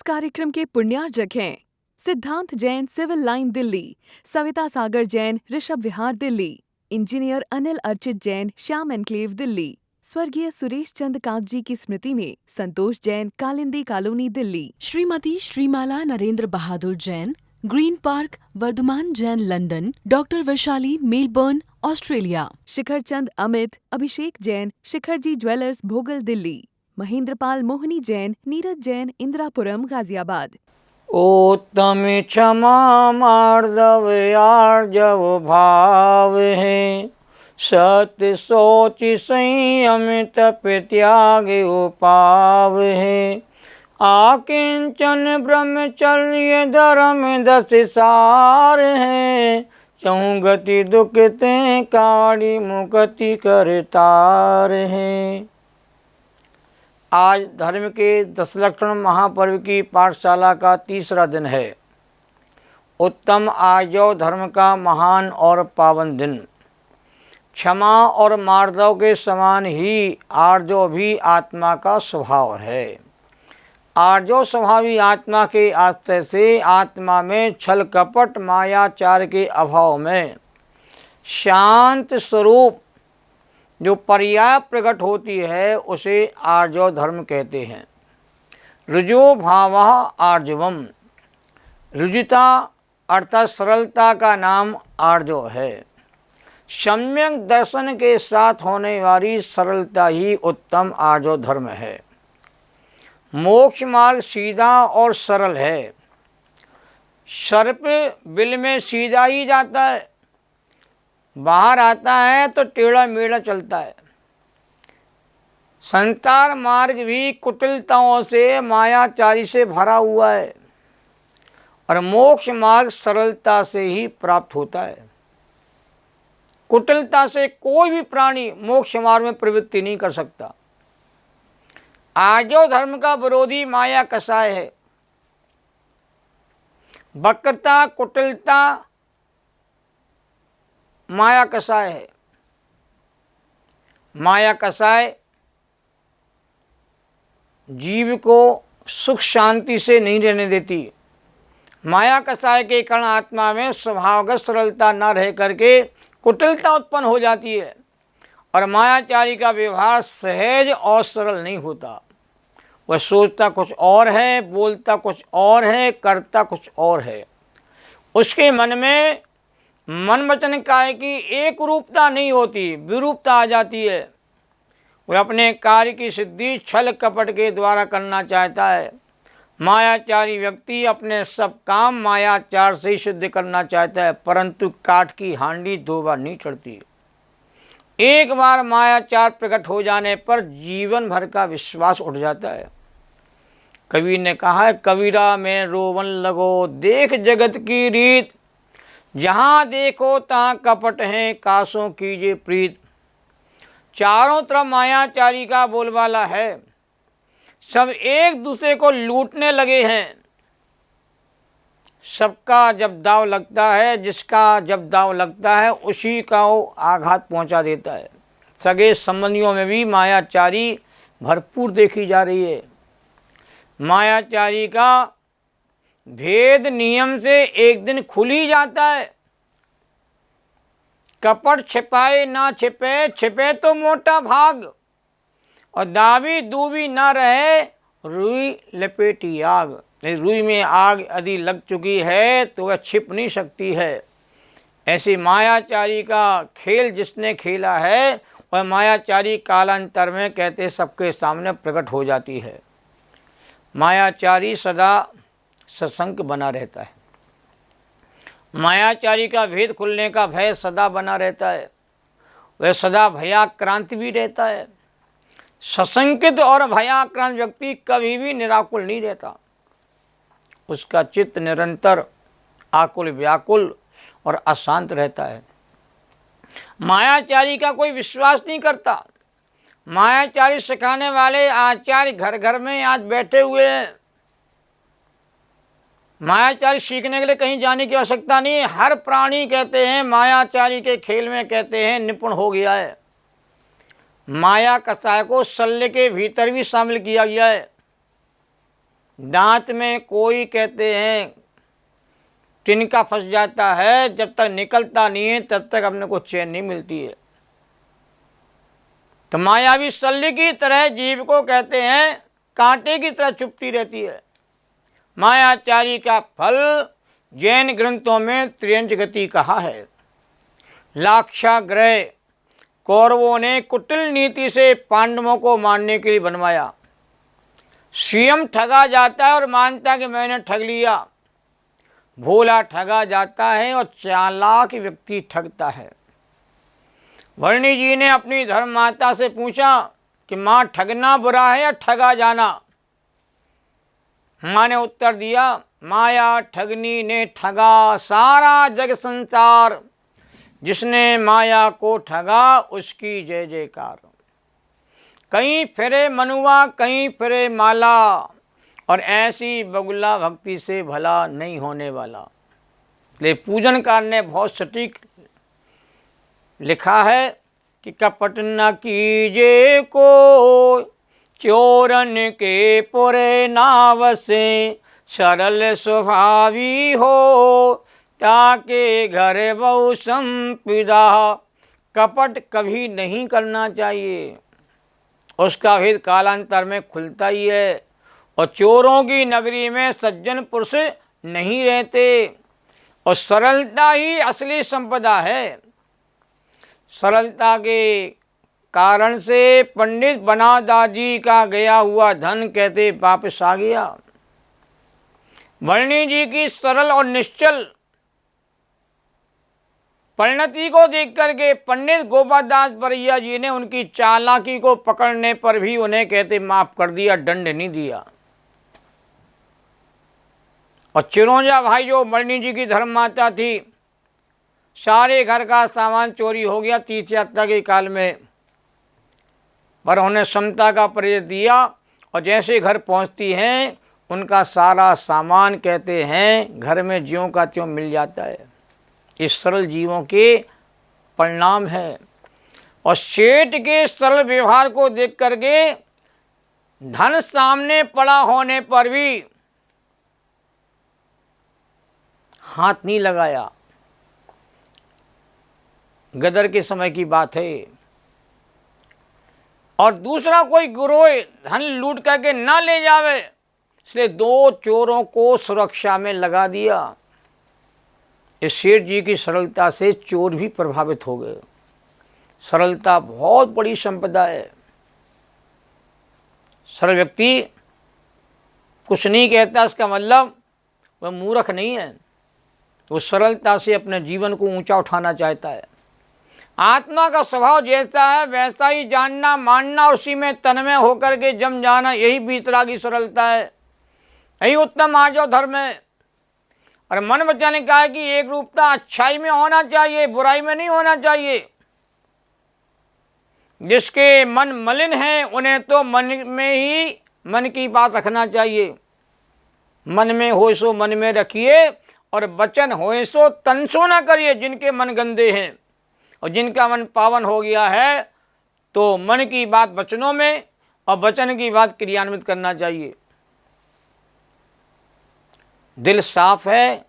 कार्यक्रम के पुण्यार्जक हैं Siddhant Jain civil line Delhi, Savita Sagar Jain Rishabh Vihar Delhi, engineer Anil Archit Jain Shyam enclave Delhi, स्वर्गीय सुरेश चंद कागजी की स्मृति में Santosh Jain Kalindi colony Delhi, Shrimati Shrimala Narendra Bahadur Jain green park Vardhman Jain London, doctor Vaishali Melbourne Australia, Shikhar Chand Amit Abhishek Jain Shikharji jewellers Bhogal Delhi, Mahendrapal मोहनी जैन नीरज जैन इंदिरापुरम गाजियाबाद। उत्तम क्षमा मार्दव आर्जव भाव है, सत्य सोच संयम तप त्याग उपाव है। आकिंचन ब्रह्मचर्य धर्म दस सार है, चहु गति दुख ते काड़ी मुक्ति करतार है। आज धर्म के 10 लक्षण महापर्व की पाठशाला का तीसरा दिन है। उत्तम आर्जव धर्म का महान और पावन दिन। क्षमा और मार्दव के समान ही आर्जव भी आत्मा का स्वभाव है। आर्जव स्वभावी आत्मा के आश्रय से आत्मा में छल कपट मायाचार के अभाव में शांत स्वरूप जो पर्याय प्रकट होती है उसे आर्जव धर्म कहते हैं। ऋजो भावः आर्जवम, ऋजुता अर्थात सरलता का नाम आर्जव है। सम्यक दर्शन के साथ होने वाली सरलता ही उत्तम आर्जव धर्म है। मोक्ष मार्ग सीधा और सरल है। सर्प बिल में सीधा ही जाता है, बाहर आता है तो टेढ़ा मेढ़ा चलता है। संसार मार्ग भी कुटिलताओं से मायाचारी से भरा हुआ है और मोक्ष मार्ग सरलता से ही प्राप्त होता है। कुटिलता से कोई भी प्राणी मोक्ष मार्ग में प्रवृत्ति नहीं कर सकता। आर्जव धर्म का विरोधी माया कसाय है। वक्रता कुटिलता माया कसाय है। माया कसाय जीव को सुख शांति से नहीं रहने देती। माया कसाय के कारण आत्मा में स्वभावगत सरलता न रह करके कुटिलता उत्पन्न हो जाती है और मायाचारी का व्यवहार सहज और सरल नहीं होता। वह सोचता कुछ और है, बोलता कुछ और है, करता कुछ और है। उसके मन में मन वचन काय की एक रूपता नहीं होती, विरूपता आ जाती है। वह अपने कार्य की सिद्धि छल कपट के द्वारा करना चाहता है। मायाचारी व्यक्ति अपने सब काम मायाचार से ही सिद्ध करना चाहता है, परंतु काठ की हांडी 2 बार नहीं चढ़ती। एक बार मायाचार प्रकट हो जाने पर जीवन भर का विश्वास उठ जाता है। कवि ने कहा है, कबीरा में रोवन लगो देख जगत की रीत, जहाँ देखो तहाँ कपट है कासों कीजिए प्रीत। चारों तरफ मायाचारी का बोलबाला है, सब एक दूसरे को लूटने लगे हैं। सबका जब दाव लगता है, जिसका जब दाव लगता है उसी का वो आघात पहुंचा देता है। सगे संबंधियों में भी मायाचारी भरपूर देखी जा रही है। मायाचारी का भेद नियम से एक दिन खुल ही जाता है। कपट छिपाए ना छिपे, छिपे तो मोटा भाग, और दावी दूबी ना रहे रुई लपेटी आग। रुई में आग यदि लग चुकी है तो वह छिप नहीं सकती है। ऐसी मायाचारी का खेल जिसने खेला है वह मायाचारी कालांतर में कहते सबके सामने प्रकट हो जाती है। मायाचारी सदा सशंक बना रहता है। मायाचारी का भेद खुलने का भय सदा बना रहता है। वह सदा भयाक्रांत भी रहता है। सशंकित और भयाक्रांत व्यक्ति कभी भी निराकुल नहीं रहता। उसका चित्त निरंतर आकुल व्याकुल और अशांत रहता है। मायाचारी का कोई विश्वास नहीं करता। मायाचारी सिखाने वाले आचार्य घर घर में आज बैठे हुए हैं। मायाचारी सीखने के लिए कहीं जाने की आवश्यकता नहीं है। हर प्राणी कहते हैं मायाचारी के खेल में कहते हैं निपुण हो गया है। माया कसाय को शल्य के भीतर भी शामिल किया गया है। दांत में कोई कहते हैं तिनका फंस जाता है, जब तक निकलता नहीं है तब तक अपने को चैन नहीं मिलती है। तो मायावी शल्य की तरह जीव को कहते हैं कांटे की तरह चुभती रहती है। मायाचारी का फल जैन ग्रंथों में त्रियंच गति कहा है। लाक्षागृह कौरवों ने कुटिल नीति से पांडवों को मारने के लिए बनवाया। स्वयं ठगा जाता है और मानता है कि मैंने ठग लिया। भोला ठगा जाता है और चालाक व्यक्ति ठगता है। वर्णी जी ने अपनी धर्म माता से पूछा कि माँ ठगना बुरा है या ठगा जाना। माँ ने उत्तर दिया, माया ठगनी ने ठगा सारा जग संसार, जिसने माया को ठगा उसकी जय जयकार। कहीं फिरे मनुआ कहीं फिरे माला, और ऐसी बगुला भक्ति से भला नहीं होने वाला। ले पूजनकार ने बहुत सटीक लिखा है कि कपट न कीजे को चोरन के पुरे नाव से, सरल स्वभावी हो ताके घर बहु संपदा। कपट कभी नहीं करना चाहिए, उसका भेद कालांतर में खुलता ही है। और चोरों की नगरी में सज्जन पुरुष नहीं रहते, और सरलता ही असली संपदा है। सरलता के कारण से पंडित बनादास जी का गया हुआ धन कहते वापस आ गया। वर्णी जी की सरल और निश्चल परिणति को देख करके पंडित गोपालदास बरैया जी ने उनकी चालाकी को पकड़ने पर भी उन्हें कहते माफ कर दिया, दंड नहीं दिया। और चिरौंजा भाई जो वर्णी जी की धर्म माता थी, सारे घर का सामान चोरी हो गया तीर्थ यात्रा के काल में, पर उन्हें समता का परिचय दिया। और जैसे घर पहुंचती हैं उनका सारा सामान कहते हैं घर में ज्यों का त्यों मिल जाता है। इस सरल जीवों के परिणाम है। और सेठ के सरल व्यवहार को देख करके धन सामने पड़ा होने पर भी हाथ नहीं लगाया। गदर के समय की बात है। और दूसरा कोई गिरोह धन लूट करके ना ले जावे, इसलिए 2 चोरों को सुरक्षा में लगा दिया। इस सेठ जी की सरलता से चोर भी प्रभावित हो गए। सरलता बहुत बड़ी संपदा है। सरल व्यक्ति कुछ नहीं कहता, इसका मतलब वह मूर्ख नहीं है, वो सरलता से अपने जीवन को ऊंचा उठाना चाहता है। आत्मा का स्वभाव जैसा है वैसा ही जानना मानना, उसी में तन्मय होकर के जम जाना, यही वीतरागी सरलता है। यही उत्तम आर्जव धर्म है। और मन वचन ने कहा है कि एक रूपता अच्छाई में होना चाहिए, बुराई में नहीं होना चाहिए। जिसके मन मलिन है उन्हें तो मन में ही मन की बात रखना चाहिए। मन में हो सो मन में रखिए, और वचन होए सो तन सो न करिए। जिनके मन गंदे हैं और जिनका मन पावन हो गया है, तो मन की बात वचनों में और वचन की बात क्रियान्वित करना चाहिए। दिल साफ है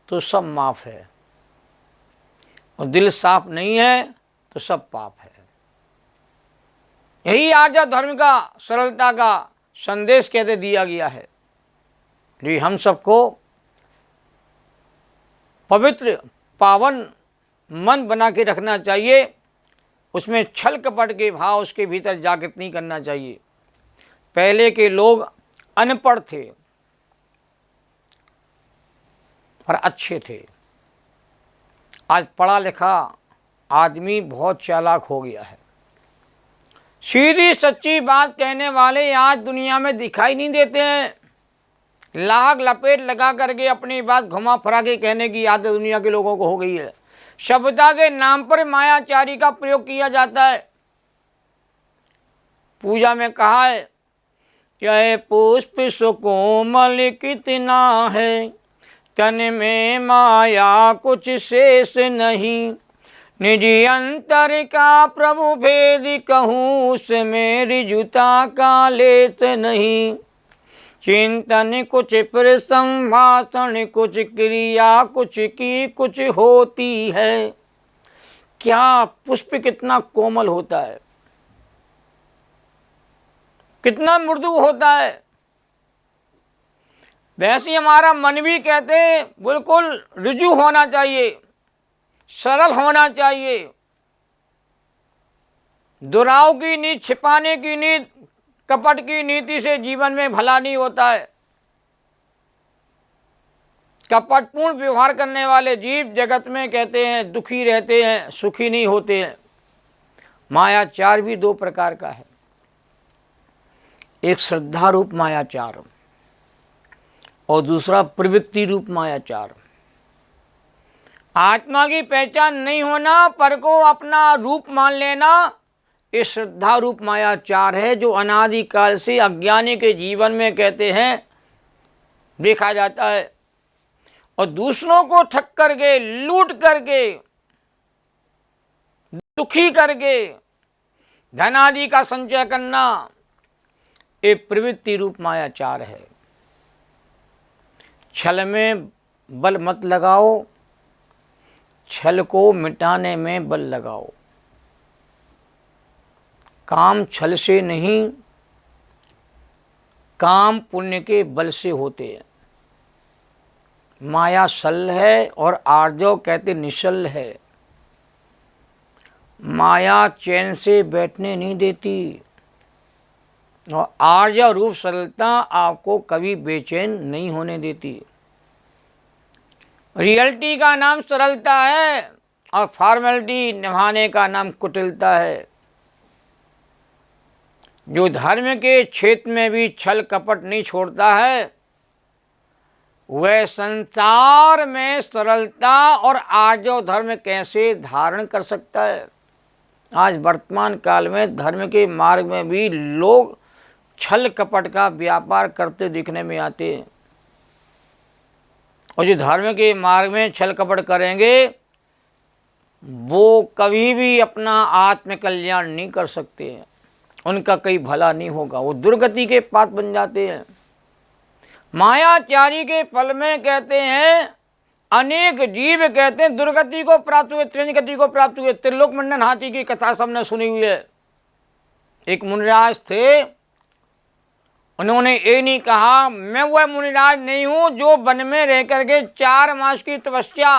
तो सब माफ है, और दिल साफ नहीं है तो सब पाप है। यही आर्य धर्म का सरलता का संदेश कहते दिया गया है। जी हम सबको पवित्र पावन मन बना के रखना चाहिए। उसमें छल कपट के भाव उसके भीतर जागृत नहीं करना चाहिए। पहले के लोग अनपढ़ थे पर अच्छे थे। आज पढ़ा लिखा आदमी बहुत चालाक हो गया है। सीधी सच्ची बात कहने वाले आज दुनिया में दिखाई नहीं देते हैं। लाग लपेट लगा करके अपनी बात घुमा फिरा के कहने की आदत दुनिया के लोगों को हो गई है। सभ्यता के नाम पर मायाचारी का प्रयोग किया जाता है। पूजा में कहा है, यह पुष्प सुकोमल कितना है, तन में माया कुछ शेष नहीं, निजी अंतर का प्रभु भेद कहूँ उसमें रिजुता का लेस नहीं। चिंतन कुछ परिसंभाषण कुछ क्रिया कुछ की कुछ होती है। क्या पुष्प कितना कोमल होता है, कितना मृदु होता है, वैसे ही हमारा मन भी कहते हैं बिल्कुल ऋजु होना चाहिए, सरल होना चाहिए। दुराव की नीति, छिपाने की नीति, कपट की नीति से जीवन में भला नहीं होता है। कपटपूर्ण व्यवहार करने वाले जीव जगत में कहते हैं दुखी रहते हैं, सुखी नहीं होते हैं। मायाचार भी दो प्रकार का है, एक श्रद्धा रूप मायाचार और दूसरा प्रवृत्ति रूप मायाचार। आत्मा की पहचान नहीं होना, पर को अपना रूप मान लेना, ये श्रद्धा रूप मायाचार है, जो अनादिकाल से अज्ञानी के जीवन में कहते हैं देखा जाता है। और दूसरों को ठग करके, लूट करके, दुखी करके धन आदि का संचय करना, ये प्रवृत्ति रूप मायाचार है। छल में बल मत लगाओ, छल को मिटाने में बल लगाओ। काम छल से नहीं, काम पुण्य के बल से होते हैं। माया सल है और आर्जव कहते निश्चल है। माया चैन से बैठने नहीं देती और आर्जव रूप सरलता आपको कभी बेचैन नहीं होने देती। रियलिटी का नाम सरलता है और फॉर्मेलिटी निभाने का नाम कुटिलता है। जो धर्म के क्षेत्र में भी छल कपट नहीं छोड़ता है, वह संसार में सरलता और आर्जव धर्म कैसे धारण कर सकता है। आज वर्तमान काल में धर्म के मार्ग में भी लोग छल कपट का व्यापार करते दिखने में आते हैं। और जो धर्म के मार्ग में छल कपट करेंगे, वो कभी भी अपना आत्म कल्याण नहीं कर सकते हैं, उनका कहीं भला नहीं होगा, वो दुर्गति के पात्र बन जाते हैं। मायाचारी के फल में कहते हैं अनेक जीव कहते हैं दुर्गति को प्राप्त हुए, त्रिगति को प्राप्त हुए। त्रिलोक मंडन हाथी की कथा सबने सुनी हुई है। एक मुनिराज थे, उन्होंने ये नहीं कहा मैं वह मुनिराज नहीं हूँ जो वन में रह करके 4 मास की तपस्या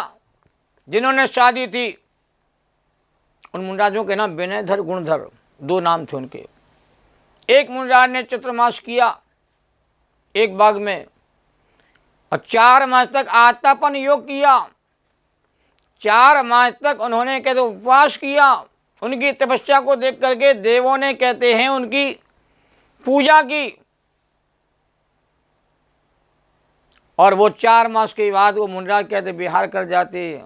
जिन्होंने शादी थी। उन मुनिराजों के नाम विनयधर, गुणधर 2 नाम थे उनके। एक मुनिराज ने चतुर्मास किया एक बाग में और 4 मास तक आतापन योग किया। 4 मास तक उन्होंने कहते उपवास किया। उनकी तपस्या को देख करके देवों ने कहते हैं उनकी पूजा की। और वो 4 मास के बाद वो मुनिराज कहते विहार कर जाते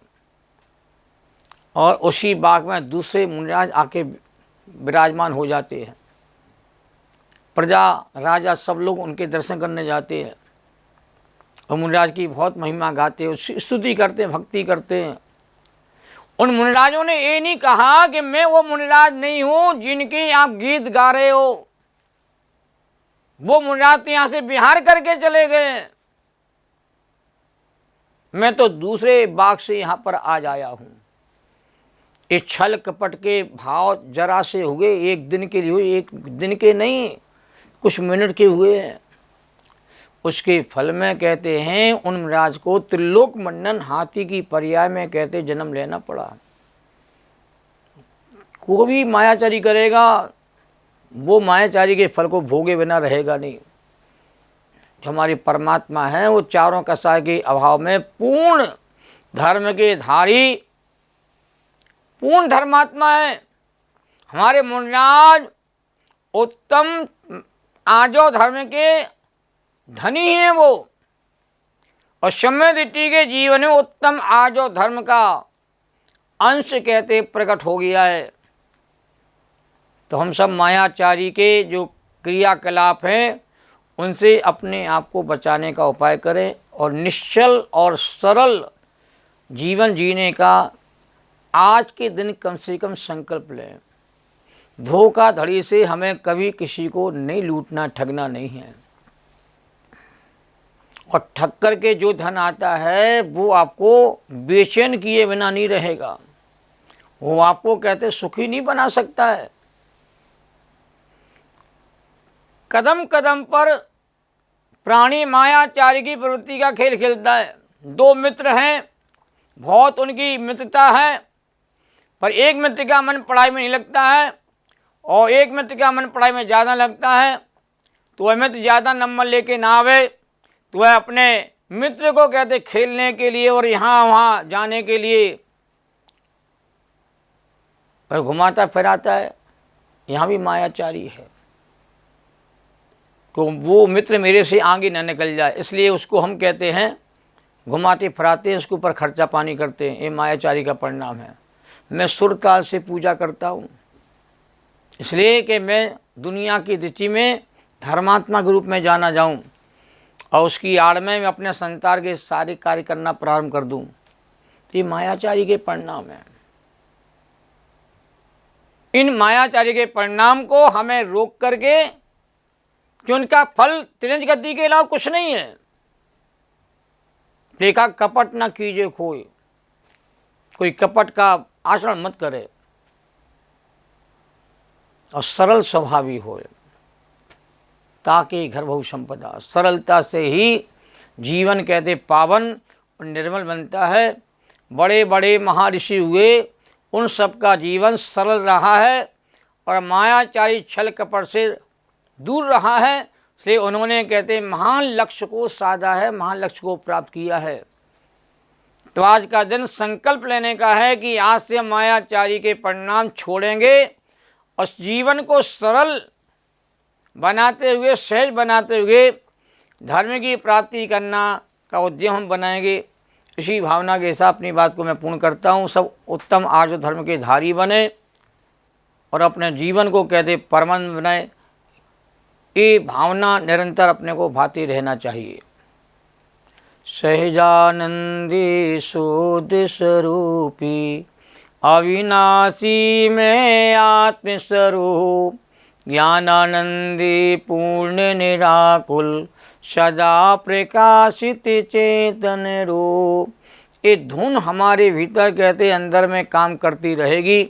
और उसी बाग में दूसरे मुनिराज आके विराजमान हो जाते हैं। प्रजा, राजा सब लोग उनके दर्शन करने जाते हैं और मुनिराज की बहुत महिमा गाते हैं, उसकी स्तुति करते हैं, भक्ति करते हैं। उन मुनिराजों ने ये नहीं कहा कि मैं वो मुनिराज नहीं हूँ जिनके आप गीत गा रहे हो। वो मुनिराज तो यहाँ से विहार करके चले गए, मैं तो दूसरे बाग से यहाँ पर आज आया हूँ। इस छल कपट के भाव जरा से हुए, एक दिन के लिए हुए, एक दिन के नहीं, कुछ मिनट के हुए हैं। उसके फल में कहते हैं उन राज को त्रिलोक मंडन हाथी की पर्याय में कहते जन्म लेना पड़ा। कोई भी मायाचारी करेगा वो मायाचारी के फल को भोगे बिना रहेगा नहीं। जो हमारी परमात्मा है वो चारों कसाय के अभाव में पूर्ण धर्म के धारी, पूर्ण धर्मात्मा है। हमारे मुनिराज उत्तम आर्जव धर्म के धनी हैं वो, और सम्यक दृष्टि के जीवन में उत्तम आर्जव धर्म का अंश कहते प्रकट हो गया है। तो हम सब मायाचारी के जो क्रियाकलाप हैं उनसे अपने आप को बचाने का उपाय करें और निश्चल और सरल जीवन जीने का आज के दिन कम से कम संकल्प लें। धोखाधड़ी से हमें कभी किसी को नहीं लूटना, ठगना नहीं है। और ठक्कर के जो धन आता है वो आपको बेचैन किए बिना नहीं रहेगा, वो आपको कहते सुखी नहीं बना सकता है। कदम कदम पर प्राणी मायाचारी की प्रवृत्ति का खेल खेलता है। दो मित्र हैं, बहुत उनकी मित्रता है, पर एक मित्र का मन पढ़ाई में नहीं लगता है और एक मित्र का मन पढ़ाई में ज़्यादा लगता है। तो वह मित्र ज़्यादा नंबर लेके ना आवे तो वह अपने मित्र को कहते खेलने के लिए और यहाँ वहाँ जाने के लिए वह घुमाता फिराता है। यहाँ भी मायाचारी है, तो वो मित्र मेरे से आगे न निकल जाए, इसलिए उसको हम कहते हैं घुमाते फिराते, उसके ऊपर खर्चा पानी करते हैं। ये मायाचारी का परिणाम है। मैं सुर ताल से पूजा करता हूँ, इसलिए कि मैं दुनिया की दृष्टि में धर्मात्मा के रूप में जाना जाऊँ और उसकी आड़ में मैं अपने संसार के सारे कार्य करना प्रारंभ कर दूँ। तो ये मायाचारी के परिणाम है। इन मायाचारी के परिणाम को हमें रोक करके, कि उनका फल त्रिंज गति के अलावा कुछ नहीं है। देखा, कपट ना कीजिए कोई कपट का आचरण मत करे और सरल स्वभावी हो, ताकि घर बहु संपदा। सरलता से ही जीवन कहते पावन और निर्मल बनता है। बड़े बड़े महर्षि हुए, उन सब का जीवन सरल रहा है और मायाचारी छल कपट से दूर रहा है, इसलिए उन्होंने कहते महान लक्ष्य को साधा है, महान लक्ष्य को प्राप्त किया है। तो आज का दिन संकल्प लेने का है कि आज से मायाचारी के परिणाम छोड़ेंगे और जीवन को सरल बनाते हुए, सहज बनाते हुए धर्म की प्राप्ति करना का उद्यम हम बनाएंगे। इसी भावना के साथ अपनी बात को मैं पूर्ण करता हूँ। सब उत्तम आर्य धर्म के धारी बने और अपने जीवन को कहते परमानंद बनाए। ये भावना निरंतर अपने को भाती रहना चाहिए। सहजानंदी शुद्ध स्वरूपी अविनाशी में आत्मस्वरूप, ज्ञानानंदी पूर्ण निराकुल सदा प्रकाशित चेतन रूप। ये धुन हमारे भीतर कहते अंदर में काम करती रहेगी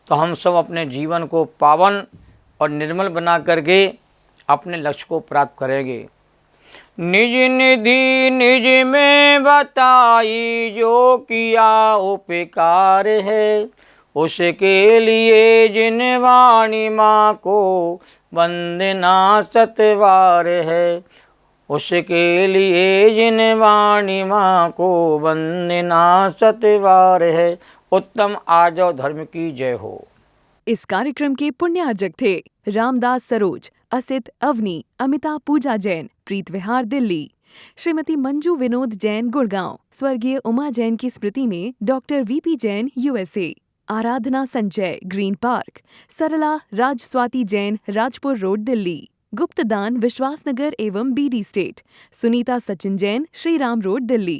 तो हम सब अपने जीवन को पावन और निर्मल बना करके अपने लक्ष्य को प्राप्त करेंगे। निज निधि निज में बताई जो किया उपकार है, उसके लिए जिन वाणी माँ को वंदना सतवार है, उसके लिए जिन वाणी माँ को वंदना सतवार है। उत्तम आर्य धर्म की जय हो। इस कार्यक्रम के पुण्यार्जक थे रामदास सरोज, असित अवनी, अमिता पूजा जैन, प्रीत विहार दिल्ली, श्रीमती मंजू विनोद जैन गुड़गांव, स्वर्गीय उमा जैन की स्मृति में doctor VP Jain USA, Aradhana Sanjay green park, Sarla Raj Swati Jain Rajpur road Delhi, गुप्तदान विश्वासनगर एवं BD state, Sunita Sachin Jain Shriram road Delhi.